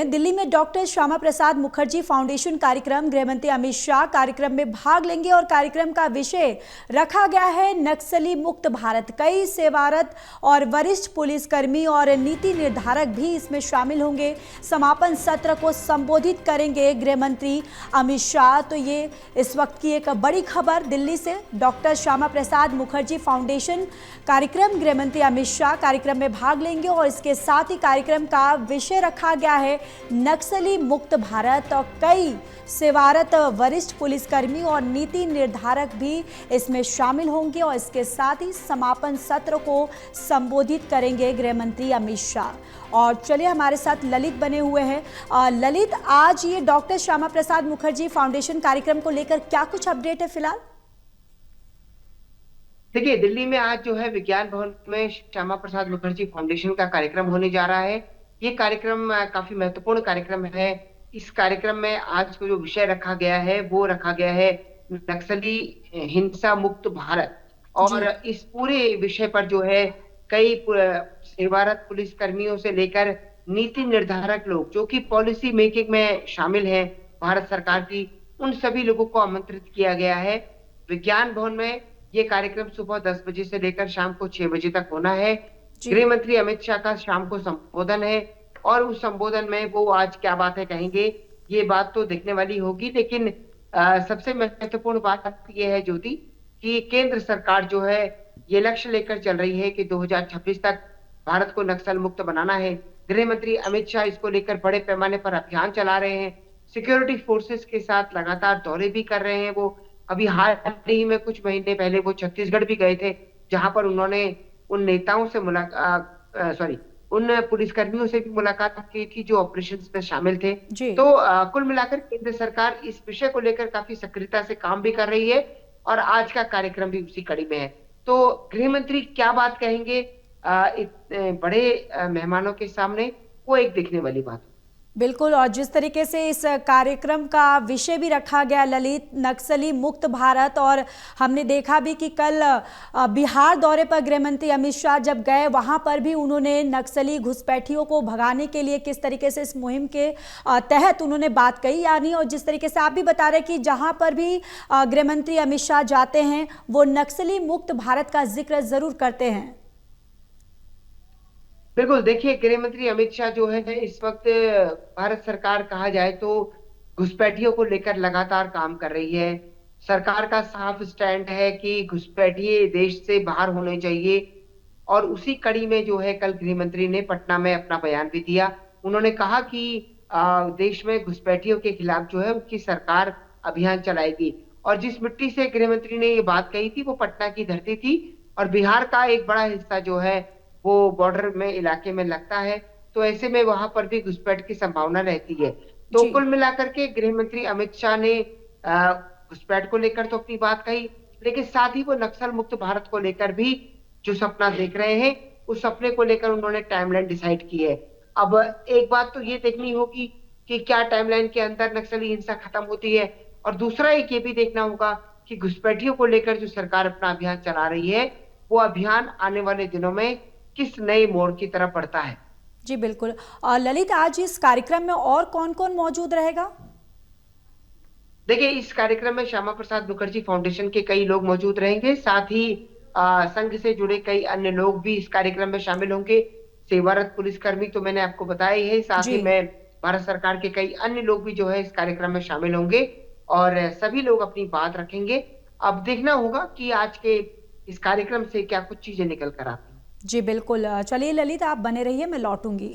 दिल्ली में doctor Shyama Prasad Mukherjee foundation कार्यक्रम, गृहमंत्री अमित शाह कार्यक्रम में भाग लेंगे और कार्यक्रम का विषय रखा गया है नक्सली मुक्त भारत। कई सेवारत और वरिष्ठ पुलिसकर्मी और नीति निर्धारक भी इसमें शामिल होंगे। समापन सत्र को संबोधित करेंगे गृहमंत्री अमित शाह। तो ये इस वक्त की एक बड़ी खबर दिल्ली से, डॉक्टर श्यामा प्रसाद मुखर्जी फाउंडेशन कार्यक्रम, गृहमंत्री अमित शाह कार्यक्रम में भाग लेंगे और इसके साथ ही कार्यक्रम का विषय रखा गया है नक्सली मुक्त भारत। और कई सेवारत वरिष्ठ पुलिसकर्मी और नीति निर्धारक भी इसमें शामिल होंगे और इसके साथ ही समापन सत्र को संबोधित करेंगे गृहमंत्री अमित शाह। और चलिए हमारे साथ ललित बने हुए हैं। ललित, आज ये डॉक्टर श्यामा प्रसाद मुखर्जी फाउंडेशन कार्यक्रम को लेकर क्या कुछ अपडेट है फिलहाल? देखिए, दिल्ली में आज जो है विज्ञान भवन में श्यामा प्रसाद मुखर्जी फाउंडेशन का कार्यक्रम होने जा रहा है। ये कार्यक्रम काफी महत्वपूर्ण कार्यक्रम है। इस कार्यक्रम में आज को जो विषय रखा गया है वो रखा गया है नक्सली हिंसा मुक्त भारत। और इस पूरे विषय पर जो है कई सेवारत पुलिस कर्मियों से लेकर नीति निर्धारक लोग जो कि पॉलिसी मेकिंग में शामिल हैं भारत सरकार की, उन सभी लोगों को आमंत्रित किया गया है। विज्ञान भवन में ये कार्यक्रम सुबह 10 बजे से लेकर शाम को 6 बजे तक होना है। गृह मंत्री अमित शाह का शाम को संबोधन है और उस संबोधन में वो आज क्या बातें कहेंगे ये बात तो देखने वाली होगी। लेकिन सबसे महत्वपूर्ण बात ये है ज्योति कि केंद्र सरकार जो है ये लक्ष्य लेकर चल रही है कि 2026 तक भारत को नक्सल मुक्त बनाना है। गृह मंत्री अमित शाह इसको लेकर बड़े पैमाने पर अभियान चला रहे हैं। सिक्योरिटी फोर्सेस के साथ लगातार दौरे भी कर रहे हैं। वो अभी हाल ही में कुछ महीने पहले वो छत्तीसगढ़ भी गए थे, जहां पर उन्होंने उन नेताओं से उन पुलिसकर्मियों से भी मुलाकात की थी जो ऑपरेशंस में शामिल थे। तो कुल मिलाकर केंद्र सरकार इस विषय को लेकर काफी सक्रियता से काम भी कर रही है और आज का कार्यक्रम भी उसी कड़ी में है। तो गृह मंत्री क्या बात कहेंगे इतने बड़े मेहमानों के सामने, वो एक देखने वाली बात है। बिल्कुल, और जिस तरीके से इस कार्यक्रम का विषय भी रखा गया ललित, नक्सली मुक्त भारत, और हमने देखा भी कि कल बिहार दौरे पर गृहमंत्री अमित शाह जब गए वहां पर भी उन्होंने नक्सली घुसपैठियों को भगाने के लिए किस तरीके से इस मुहिम के तहत उन्होंने बात कही, यानी और जिस तरीके से आप भी बता रहे कि जहां पर भी गृहमंत्री अमित शाह जाते हैं वो नक्सली मुक्त भारत का जिक्र जरूर करते हैं। बिल्कुल, देखिए, गृह मंत्री अमित शाह जो है इस वक्त भारत सरकार कहा जाए तो घुसपैठियों को लेकर लगातार काम कर रही है। सरकार का साफ स्टैंड है कि घुसपैठिए देश से बाहर होने चाहिए और उसी कड़ी में जो है कल गृह मंत्री ने पटना में अपना बयान भी दिया। उन्होंने कहा कि देश में घुसपैठियों के खिलाफ जो है उनकी सरकार अभियान चलाएगी। और जिस मिट्टी से गृह मंत्री ने ये बात कही थी वो पटना की धरती थी और बिहार का एक बड़ा हिस्सा जो है वो बॉर्डर में इलाके में लगता है। तो ऐसे में वहां पर भी घुसपैठ की संभावना रहती है। तो कुल मिलाकर के गृह मंत्री अमित शाह ने घुसपैठ को लेकर तो अपनी बात कही, लेकिन साथ ही वो नक्सल मुक्त भारत को लेकर भी जो सपना देख रहे हैं उस सपने को लेकर उन्होंने टाइमलाइन डिसाइड की है। अब एक बात तो ये देखनी होगी कि क्या टाइमलाइन के अंदर नक्सली हिंसा खत्म होती है, और दूसरा एक ये भी देखना होगा कि घुसपैठियों को लेकर जो सरकार अपना अभियान चला रही है वो अभियान आने वाले दिनों में किस नए मोड़ की तरफ बढ़ता है। जी बिल्कुल। और ललित, आज इस कार्यक्रम में और कौन कौन मौजूद रहेगा? देखिए, इस कार्यक्रम में श्यामा प्रसाद मुखर्जी फाउंडेशन के कई लोग मौजूद रहेंगे। साथ ही संघ से जुड़े कई अन्य लोग भी इस कार्यक्रम में शामिल होंगे। सेवारत पुलिसकर्मी तो मैंने आपको बताया ही है, साथ ही में भारत सरकार के कई अन्य लोग भी जो है इस कार्यक्रम में शामिल होंगे और सभी लोग अपनी बात रखेंगे। अब देखना होगा कि आज के इस कार्यक्रम से क्या कुछ चीजें निकल कर आती हैं। जी बिल्कुल। चलिए ललित, आप बने रहिए, मैं लौटूंगी।